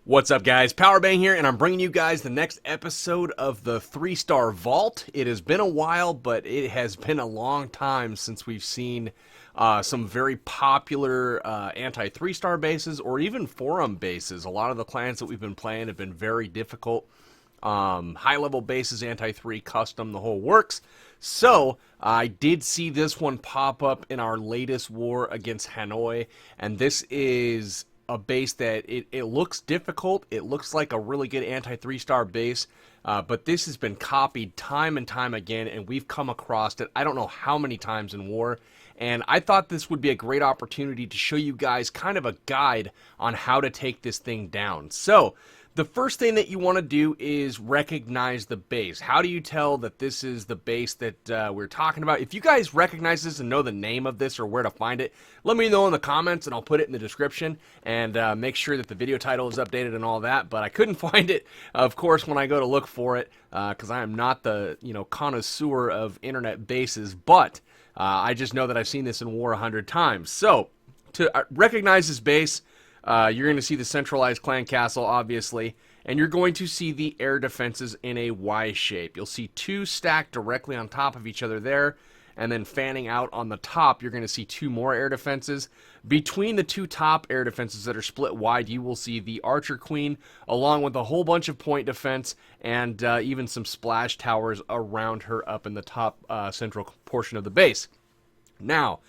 What's up, guys? Powerbang here, and I'm bringing you guys the next episode of the 3-Star Vault. It has been a while, but it has been a long time since we've seen some very popular anti-3-star bases or even forum bases. A lot of the clans that we've been playing have been very difficult. High-level bases, anti-3, custom, the whole works. So, I did see this one pop up in our latest war against Hanoi, and this is a base that it looks difficult. It looks like a really good anti-3-star base, but this has been copied time and time again, and we've come across it I don't know how many times in war, and I thought this would be a great opportunity to show you guys kind of a guide on how to take this thing down. So, the first thing that you want to do is recognize the base. How do you tell that this is the base that we're talking about? If you guys recognize this and know the name of this or where to find it, let me know in the comments and I'll put it in the description and make sure that the video title is updated and all that. But I couldn't find it, of course, when I go to look for it because I am not the connoisseur of internet bases. But I just know that I've seen this in war 100 times. So to recognize this base, you're going to see the centralized clan castle, obviously, and you're going to see the air defenses in a Y shape. You'll see two stacked directly on top of each other there, and then fanning out on the top, you're going to see two more air defenses. Between the two top air defenses that are split wide, you will see the Archer Queen, along with a whole bunch of point defense, and even some splash towers around her up in the top central portion of the base. Now,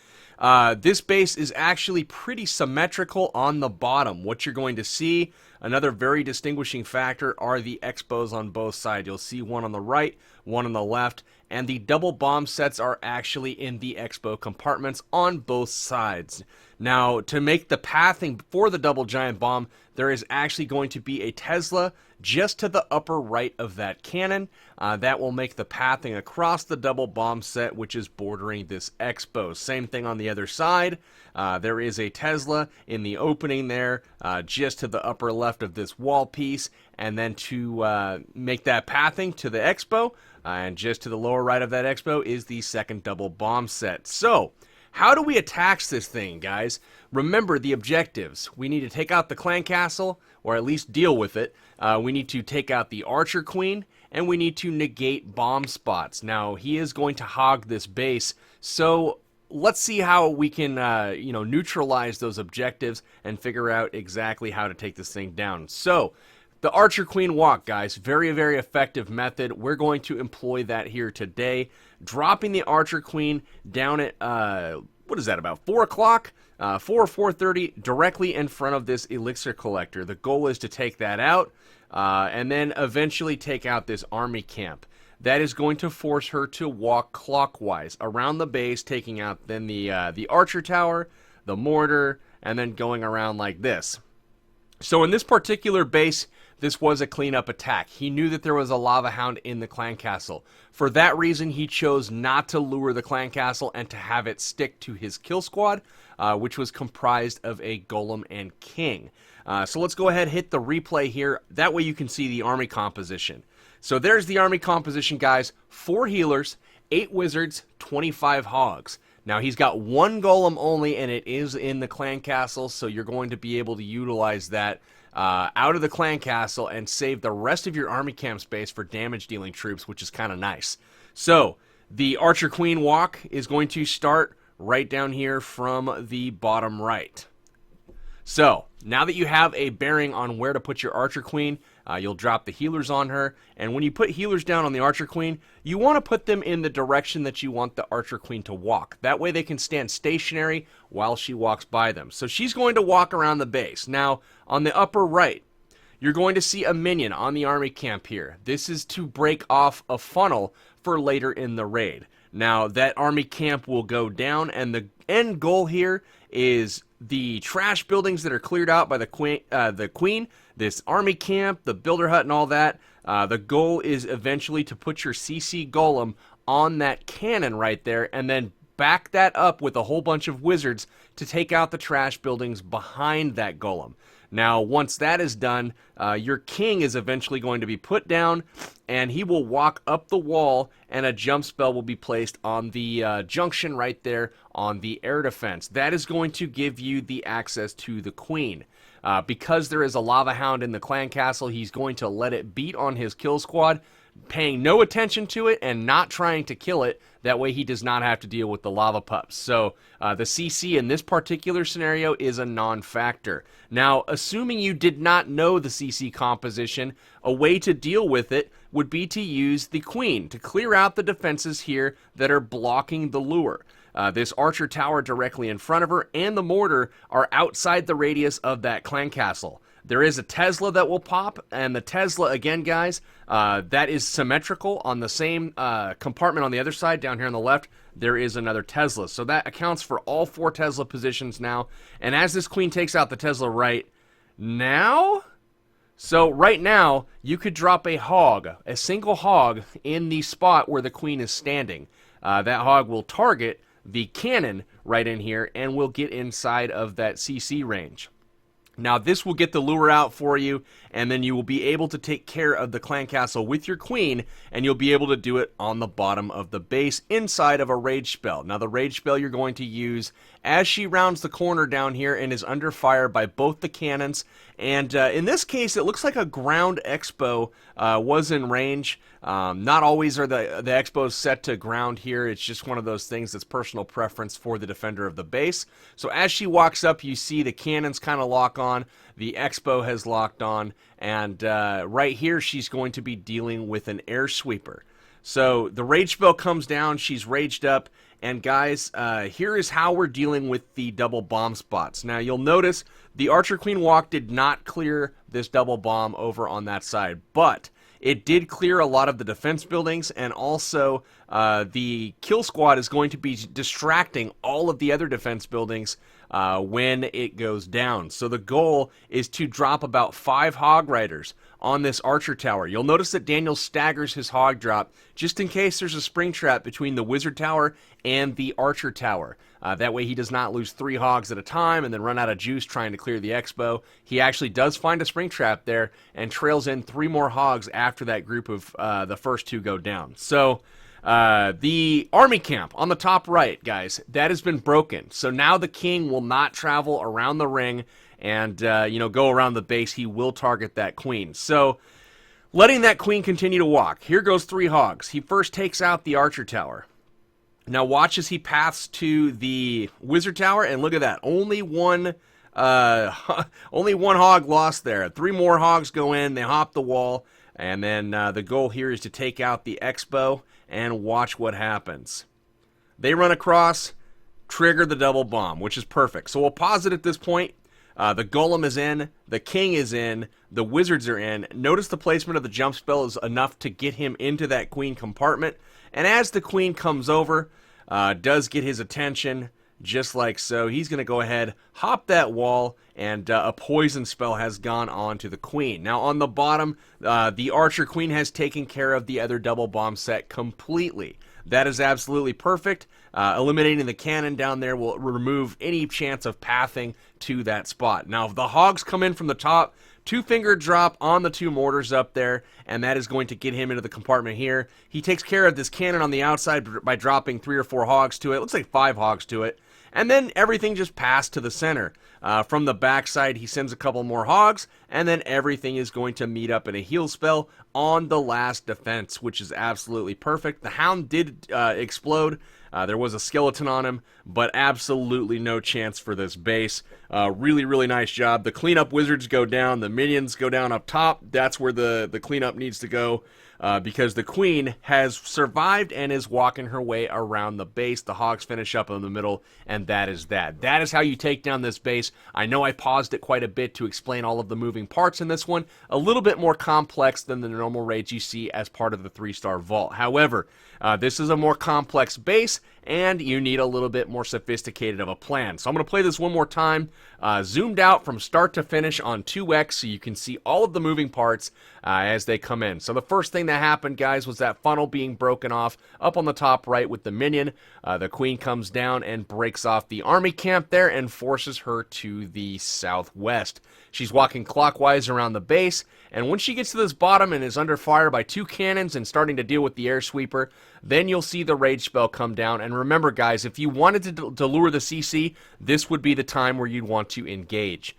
this base is actually pretty symmetrical on the bottom. What you're going to see, another very distinguishing factor, are the expos on both sides. You'll see one on the right, one on the left, and the double bomb sets are actually in the expo compartments on both sides. Now, to make the pathing for the double giant bomb, there is actually going to be a Tesla just to the upper right of that cannon. That will make the pathing across the double bomb set, which is bordering this expo. Same thing on the other side. There is a Tesla in the opening there, just to the upper left of this wall piece, and then to make that pathing to the expo, and just to the lower right of that expo is the second double bomb set. So, how do we attack this thing, guys? Remember the objectives. We need to take out the clan castle, or at least deal with it. We need to take out the Archer Queen, and we need to negate bomb spots. Now, he is going to hog this base, so let's see how we can, neutralize those objectives and figure out exactly how to take this thing down. So, the Archer Queen walk, guys, very, very effective method. We're going to employ that here today. Dropping the Archer Queen down at, what is that, about 4 o'clock? 4:30, directly in front of this elixir collector. The goal is to take that out, and then eventually take out this army camp. That is going to force her to walk clockwise around the base, taking out then the archer tower, the mortar, and then going around like this. So in this particular base, this was a cleanup attack. He knew that there was a lava hound in the clan castle. For that reason, he chose not to lure the clan castle and to have it stick to his kill squad, which was comprised of a golem and king. So let's go ahead and hit the replay here. That way you can see the army composition. So there's the army composition, guys. 4 healers, 8 wizards, 25 hogs. Now, he's got 1 golem only, and it is in the clan castle, so you're going to be able to utilize that out of the clan castle and save the rest of your army camp space for damage-dealing troops, which is kind of nice. So, the Archer Queen walk is going to start right down here from the bottom right. So, now that you have a bearing on where to put your Archer Queen, you'll drop the healers on her, and when you put healers down on the Archer Queen, you want to put them in the direction that you want the Archer Queen to walk. That way they can stand stationary while she walks by them. So she's going to walk around the base. Now, on the upper right, you're going to see a minion on the army camp here. This is to break off a funnel for later in the raid. Now, that army camp will go down, and the end goal here is the trash buildings that are cleared out by the queen, this army camp, the builder hut, and all that. The goal is eventually to put your CC golem on that cannon right there, and then back that up with a whole bunch of wizards to take out the trash buildings behind that golem. Now, once that is done, your king is eventually going to be put down, and he will walk up the wall, and a jump spell will be placed on the junction right there on the air defense. That is going to give you the access to the queen. Because there is a lava hound in the clan castle, he's going to let it beat on his kill squad, paying no attention to it and not trying to kill it. That way he does not have to deal with the lava pups. So the CC in this particular scenario is a non-factor. Now, assuming you did not know the CC composition, a way to deal with it would be to use the queen to clear out the defenses here that are blocking the lure. This archer tower directly in front of her and the mortar are outside the radius of that clan castle. There is a Tesla that will pop, and the Tesla, again, guys, that is symmetrical. On the same compartment on the other side, down here on the left, there is another Tesla. So that accounts for all 4 Tesla positions now. And as this queen takes out the Tesla right now... So right now, you could drop a hog, a single hog, in the spot where the queen is standing. That hog will target the cannon right in here and will get inside of that CC range. Now, this will get the lure out for you, and then you will be able to take care of the clan castle with your queen, and you'll be able to do it on the bottom of the base inside of a rage spell. Now, the rage spell you're going to use as she rounds the corner down here and is under fire by both the cannons. And in this case, it looks like a ground expo was in range. Not always are the expos set to ground here. It's just one of those things that's personal preference for the defender of the base. So as she walks up, you see the cannons kind of lock on. The expo has locked on. And right here, she's going to be dealing with an air sweeper. So the rage spell comes down. She's raged up. And guys, here is how we're dealing with the double bomb spots. Now, you'll notice the Archer Queen Walk did not clear this double bomb over on that side. But it did clear a lot of the defense buildings, and also the kill squad is going to be distracting all of the other defense buildings when it goes down. So the goal is to drop about 5 hog riders on this archer tower. You'll notice that Daniel staggers his hog drop just in case there's a spring trap between the wizard tower and the archer tower. That way he does not lose 3 hogs at a time and then run out of juice trying to clear the expo. He actually does find a spring trap there and trails in 3 more hogs after that group of the first 2 go down. So the army camp on the top right, guys, that has been broken. So now the king will not travel around the ring and go around the base. He will target that queen. So letting that queen continue to walk. Here goes 3 hogs. He first takes out the archer tower. Now watch as he paths to the wizard tower, and look at that. Only one hog lost there. 3 more hogs go in, they hop the wall, and then the goal here is to take out the expo and watch what happens. They run across, trigger the double bomb, which is perfect. So we'll pause it at this point. The golem is in, the king is in, the wizards are in. Notice the placement of the jump spell is enough to get him into that queen compartment. And as the queen comes over, does get his attention, just like so, he's going to go ahead, hop that wall, and a poison spell has gone on to the queen. Now on the bottom, the archer queen has taken care of the other double bomb set completely. That is absolutely perfect. Eliminating the cannon down there will remove any chance of pathing to that spot. Now, if the hogs come in from the top, 2-finger drop on the 2 mortars up there, and that is going to get him into the compartment here. He takes care of this cannon on the outside by dropping 3 or 4 hogs to it. Looks like 5 hogs to it. And then everything just passed to the center. From the backside, he sends a couple more hogs, and then everything is going to meet up in a heal spell on the last defense, which is absolutely perfect. The hound did explode. There was a skeleton on him, but absolutely no chance for this base. Really, really nice job. The cleanup wizards go down. The minions go down up top. That's where the cleanup needs to go. Because the queen has survived and is walking her way around the base. The hogs finish up in the middle, and that is that. That is how you take down this base. I know I paused it quite a bit to explain all of the moving parts in this one. A little bit more complex than the normal raids you see as part of the 3-star vault. However, this is a more complex base, and you need a little bit more sophisticated of a plan. So I'm going to play this one more time, zoomed out from start to finish on 2x, so you can see all of the moving parts as they come in. So the first thing that happened, guys, was that funnel being broken off up on the top right with the minion. The queen comes down and breaks off the army camp there and forces her to the southwest. She's walking clockwise around the base, and when she gets to this bottom and is under fire by 2 cannons and starting to deal with the air sweeper, then you'll see the rage spell come down. And remember, guys, if you wanted to lure the CC, this would be the time where you'd want to engage.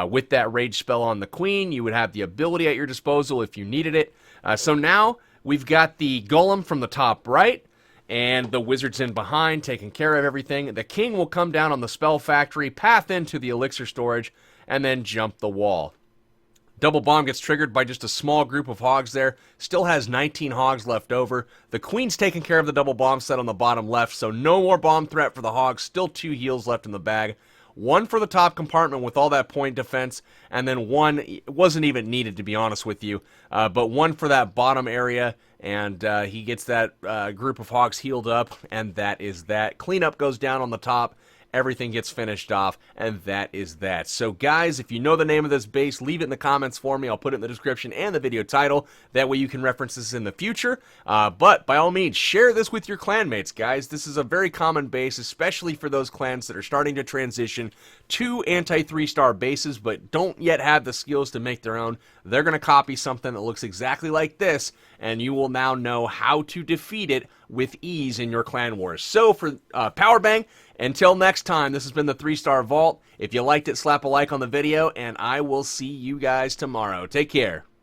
With that rage spell on the queen, you would have the ability at your disposal if you needed it. So now we've got the golem from the top right, and the wizard's in behind, taking care of everything. The king will come down on the spell factory, path into the elixir storage, and then jump the wall. Double bomb gets triggered by just a small group of hogs there. Still has 19 hogs left over. The queen's taking care of the double bomb set on the bottom left, so no more bomb threat for the hogs. Still 2 heals left in the bag. 1 for the top compartment with all that point defense, and then 1 wasn't even needed, to be honest with you, but 1 for that bottom area, and he gets that group of hogs healed up, and that is that. Cleanup goes down on the top. Everything gets finished off, and that is that. So, guys, if you know the name of this base, leave it in the comments for me. I'll put it in the description and the video title. That way you can reference this in the future. But, by all means, share this with your clanmates, guys. This is a very common base, especially for those clans that are starting to transition to anti-3-star bases, but don't yet have the skills to make their own. They're going to copy something that looks exactly like this, and you will now know how to defeat it with ease in your clan wars. So, for Powerbang, until next time, this has been the 3-Star Vault. If you liked it, slap a like on the video, and I will see you guys tomorrow. Take care.